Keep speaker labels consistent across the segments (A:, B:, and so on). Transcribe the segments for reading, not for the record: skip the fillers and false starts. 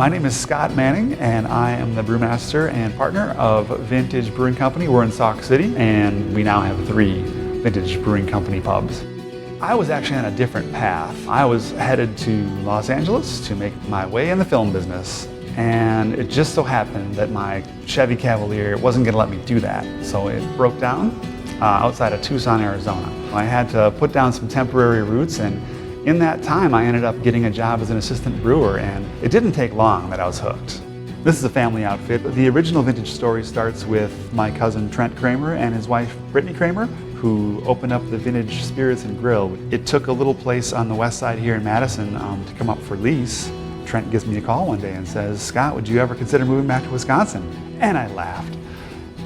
A: My name is Scott Manning, and I am the brewmaster and partner of Vintage Brewing Company. We're in Sauk City, and we now have 3 Vintage Brewing Company pubs. I was actually on a different path. I was headed to Los Angeles to make my way in the film business, and it just so happened that my Chevy Cavalier wasn't going to let me do that, so it broke down outside of Tucson, Arizona. I had to put down some temporary roots, and in that time I ended up getting a job as an assistant brewer, and it didn't take long that I was hooked. This is a family outfit. The original vintage story starts with my cousin Trent Kramer and his wife Brittany Kramer, who opened up the Vintage Spirits and Grill. It took a little place on the west side here in Madison to come up for lease. Trent gives me a call one day and says, "Scott, would you ever consider moving back to Wisconsin?" And I laughed.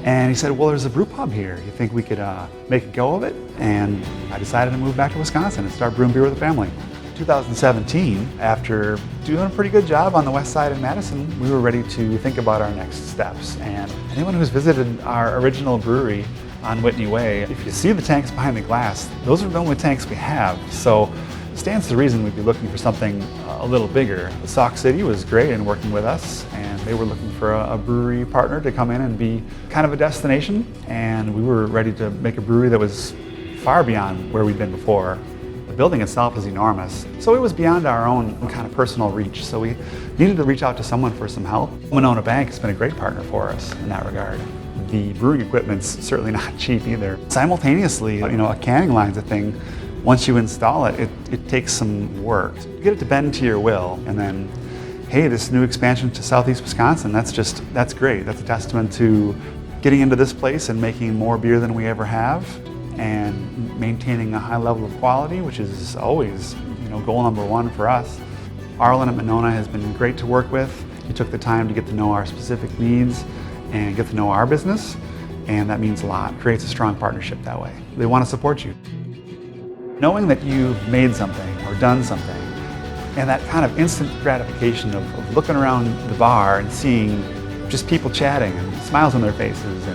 A: And he said, "Well, there's a brew pub here. You think we could make a go of it?" And I decided to move back to Wisconsin and start brewing beer with the family. 2017, after doing a pretty good job on the west side in Madison, we were ready to think about our next steps. And anyone who's visited our original brewery on Whitney Way, if you see the tanks behind the glass, those are the only tanks we have. So it stands to reason we'd be looking for something a little bigger. Sauk City was great in working with us, and they were looking for a brewery partner to come in and be kind of a destination. And we were ready to make a brewery that was far beyond where we'd been before. The building itself is enormous, so it was beyond our own kind of personal reach. So we needed to reach out to someone for some help. Monona Bank has been a great partner for us in that regard. The brewing equipment's certainly not cheap either. Simultaneously, a canning line's a thing. Once you install it, it takes some work. You get it to bend to your will, and then, hey, this new expansion to southeast Wisconsin, that's great. That's a testament to getting into this place and making more beer than we ever have, and maintaining a high level of quality, which is always, goal number 1 for us. Arlen at Monona has been great to work with. He took the time to get to know our specific needs and get to know our business, and that means a lot. Creates a strong partnership that way. They want to support you. Knowing that you've made something or done something, and that kind of instant gratification of looking around the bar and seeing just people chatting and smiles on their faces,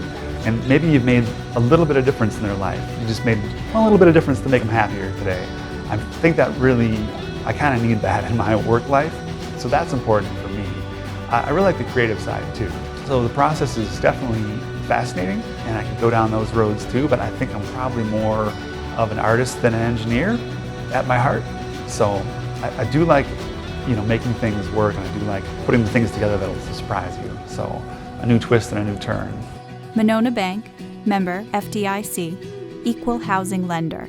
A: and maybe you've made a little bit of difference in their life. You just made a little bit of difference to make them happier today. I think that really, I kind of need that in my work life, so that's important for me. I really like the creative side too. So the process is definitely fascinating, and I could go down those roads too, but I think I'm probably more of an artist than an engineer at my heart. So I do like, making things work, and I do like putting the things together that will surprise you. So a new twist and a new turn.
B: Monona Bank, member FDIC, equal housing lender.